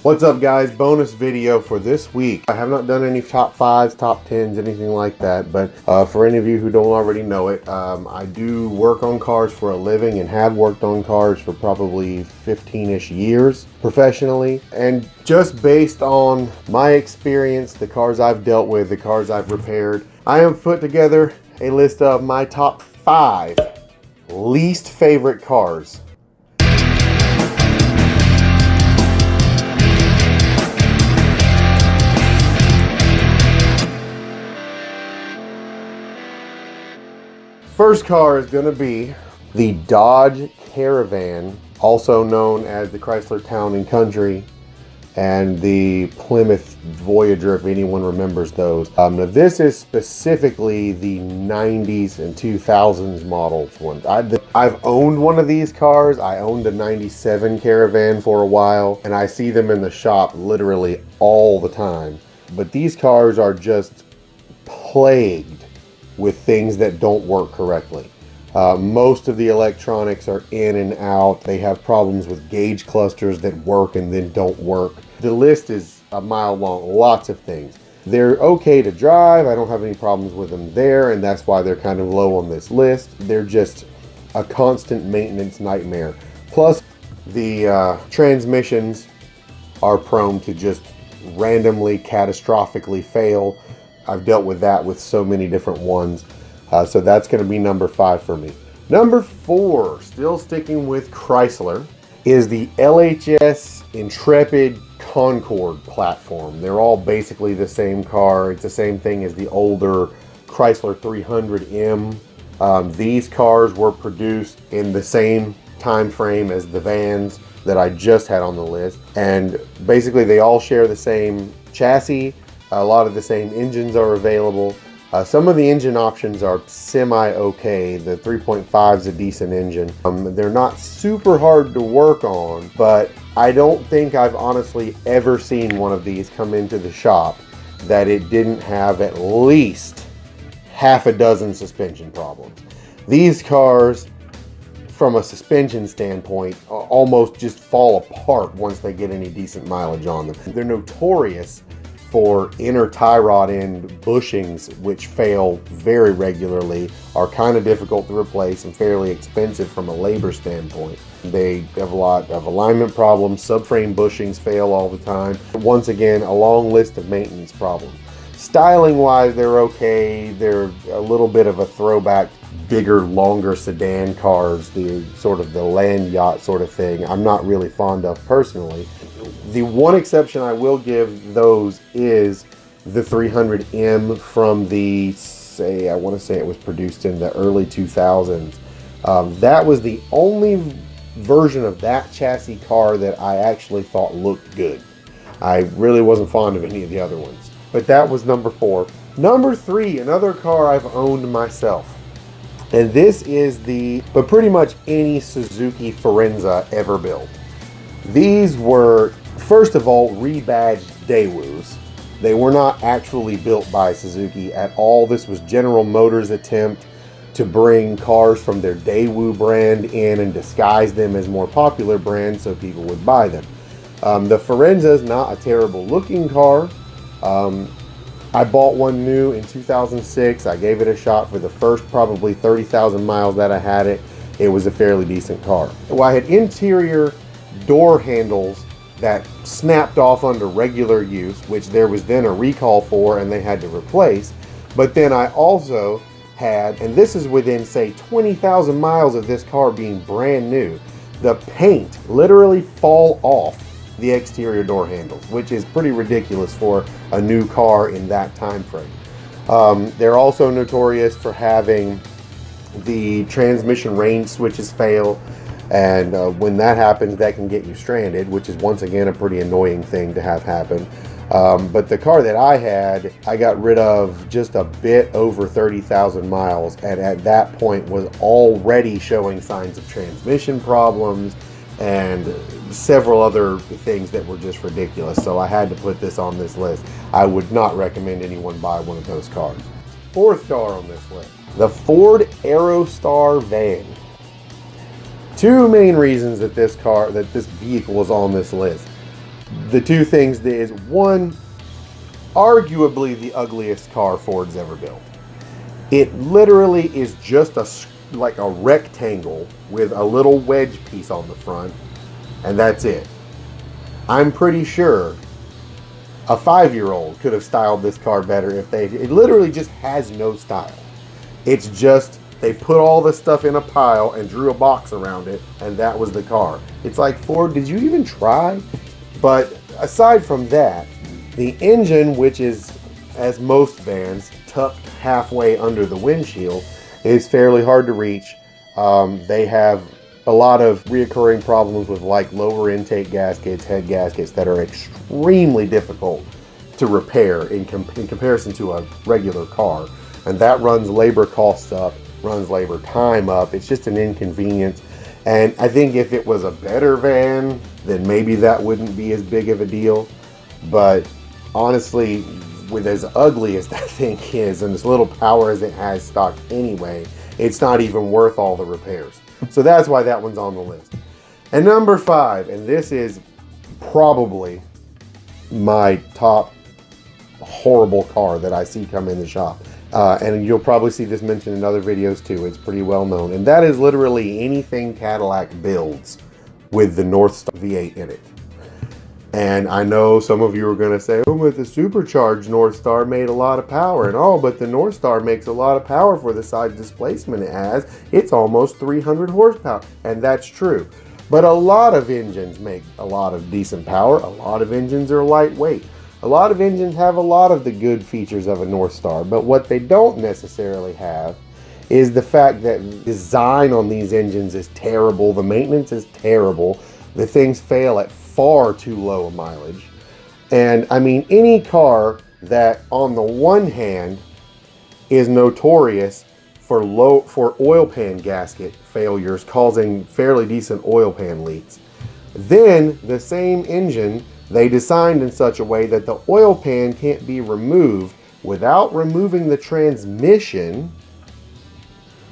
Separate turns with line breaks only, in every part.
What's up guys, bonus video for this week. I have not done any top 5s, top 10s, anything like that, but for any of you who don't already know it, I do work on cars for a living and have worked on cars for probably 15-ish years professionally. And just based on my experience, the cars I've dealt with, the cars I've repaired, I have put together a list of my top 5 least favorite cars. First car is going to be the Dodge Caravan, also known as the Chrysler Town & Country, and the Plymouth Voyager, if anyone remembers those. Now this is specifically the 90s and 2000s models one. I've owned one of these cars. I owned a 97 Caravan for a while, and I see them in the shop literally all the time. But these cars are just plagued with things that don't work correctly. Most of the electronics are in and out. They have problems with gauge clusters that work and then don't work. The list is a mile long, lots of things. They're okay to drive. I don't have any problems with them there, and that's why they're kind of low on this list. They're just a constant maintenance nightmare. Plus, the transmissions are prone to just randomly, catastrophically fail. I've dealt with that with so many different ones. So that's going to be number 5 for me. Number 4, still sticking with Chrysler, is the LHS Intrepid Concorde platform. They're all basically the same car. It's the same thing as the older Chrysler 300M. These cars were produced in the same time frame as the vans that I just had on the list. And basically they all share the same chassis. A lot of the same engines are available. Some of the engine options are semi-okay. The 3.5 is a decent engine. They're not super hard to work on, but I don't think I've honestly ever seen one of these come into the shop that it didn't have at least half a dozen suspension problems. These cars, from a suspension standpoint, almost just fall apart once they get any decent mileage on them. They're notorious for inner tie rod end bushings, which fail very regularly, are kind of difficult to replace and fairly expensive from a labor standpoint. They have a lot of alignment problems. Subframe bushings fail all the time. Once again, a long list of maintenance problems. Styling wise, they're okay. They're a little bit of a throwback, bigger, longer sedan cars, the sort of the land yacht sort of thing. I'm not really fond of personally. The one exception I will give those is the 300M from the, I want to say it was produced in the early 2000s. That was the only version of that chassis car that I actually thought looked good. I really wasn't fond of any of the other ones. But that was number 4. Number 3, another car I've owned myself. And this is but pretty much any Suzuki Forenza ever built. These were, first of all, rebadged Daewoo's. They were not actually built by Suzuki at all. This was General Motors' attempt to bring cars from their Daewoo brand in and disguise them as more popular brands so people would buy them. The Forenza is not a terrible looking car. I bought one new in 2006. I gave it a shot for the first probably 30,000 miles that I had it. It was a fairly decent car. Well, I had interior door handles that snapped off under regular use, which there was then a recall for and they had to replace. But then I also had, and this is within say 20,000 miles of this car being brand new, the paint literally fall off the exterior door handles, which is pretty ridiculous for a new car in that time frame. They're also notorious for having the transmission range switches fail, and when that happens, that can get you stranded, which is once again a pretty annoying thing to have happen. But the car that I had, I got rid of just a bit over 30,000 miles, and at that point was already showing signs of transmission problems and several other things that were just ridiculous. So I had to put this on this list. I would not recommend anyone buy one of those cars. 4th car on this list, the Ford Aerostar van. 2 main reasons that this vehicle is on this list. The two things is, one, arguably the ugliest car Ford's ever built. It literally is just like a rectangle with a little wedge piece on the front, and that's it. I'm pretty sure a 5-year-old could have styled this car better if it literally just has no style. It's just, they put all this stuff in a pile and drew a box around it, and that was the car. It's like, Ford, did you even try? But aside from that, the engine, which is, as most vans, tucked halfway under the windshield, is fairly hard to reach. They have a lot of reoccurring problems with like lower intake gaskets, head gaskets that are extremely difficult to repair in comparison to a regular car. And that runs labor costs up, runs labor time up. It's just an inconvenience. And I think if it was a better van, then maybe that wouldn't be as big of a deal. But honestly, with as ugly as that thing is and as little power as it has stocked anyway, it's not even worth all the repairs. So that's why that one's on the list. And number 5, and this is probably my top horrible car that I see come in the shop. And you'll probably see this mentioned in other videos too. It's pretty well known. And that is literally anything Cadillac builds with the Northstar V8 in it. And I know some of you are going to say, oh, but the supercharged Northstar made a lot of power. And oh, but the Northstar makes a lot of power for the size displacement it has. It's almost 300 horsepower. And that's true. But a lot of engines make a lot of decent power. A lot of engines are lightweight. A lot of engines have a lot of the good features of a Northstar. But what they don't necessarily have is the fact that design on these engines is terrible. The maintenance is terrible. The things fail at far too low a mileage. And I mean, any car that on the one hand is notorious for oil pan gasket failures causing fairly decent oil pan leaks, then the same engine they designed in such a way that the oil pan can't be removed without removing the transmission,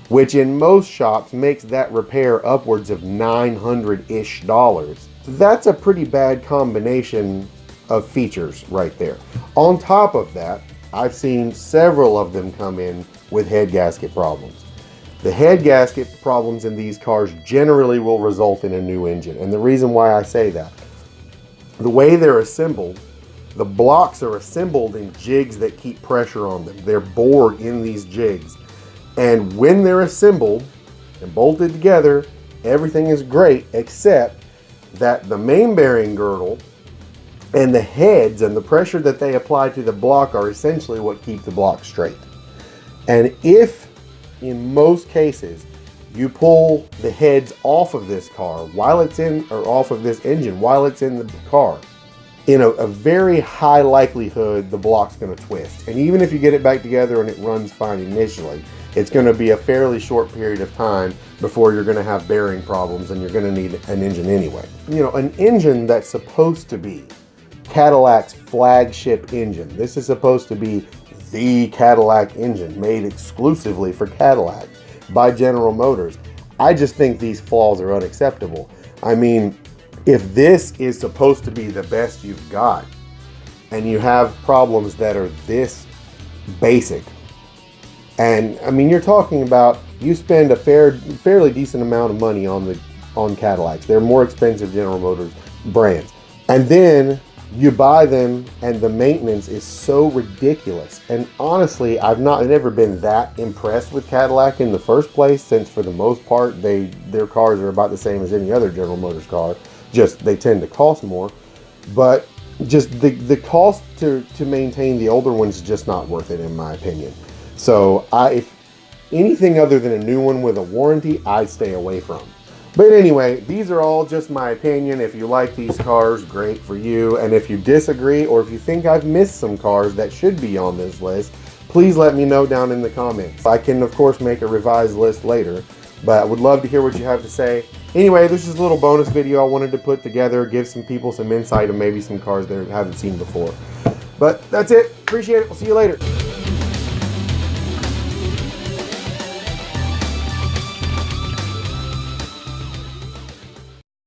which in most shops makes that repair upwards of $900-ish. That's a pretty bad combination of features right there. On top of that, I've seen several of them come in with head gasket problems. The head gasket problems in these cars generally will result in a new engine. And the reason why I say that, the way they're assembled, the blocks are assembled in jigs that keep pressure on them. They're bored in these jigs. And when they're assembled and bolted together, everything is great except that the main bearing girdle and the heads and the pressure that they apply to the block are essentially what keep the block straight. And if, in most cases, you pull the heads off of this car while it's in, or off of this engine while it's in the car, in a very high likelihood the block's going to twist. And even if you get it back together and it runs fine initially, it's going to be a fairly short period of time before you're going to have bearing problems and you're going to need an engine anyway. You know, an engine that's supposed to be Cadillac's flagship engine. This is supposed to be the Cadillac engine made exclusively for Cadillac by General Motors. I just think these flaws are unacceptable. I mean, if this is supposed to be the best you've got and you have problems that are this basic, and I mean, you're talking about, you spend a fairly decent amount of money on Cadillacs. They're more expensive General Motors brands. And then you buy them and the maintenance is so ridiculous. And honestly, I've never been that impressed with Cadillac in the first place, since for the most part, their cars are about the same as any other General Motors car. Just they tend to cost more. But just the cost to maintain the older ones is just not worth it, in my opinion. So if anything other than a new one with a warranty, I stay away from. But anyway, these are all just my opinion. If you like these cars, great for you. And if you disagree, or if you think I've missed some cars that should be on this list, please let me know down in the comments. I can, of course, make a revised list later, but I would love to hear what you have to say. Anyway, this is a little bonus video I wanted to put together, give some people some insight on maybe some cars they haven't seen before. But that's it. Appreciate it. We'll see you later.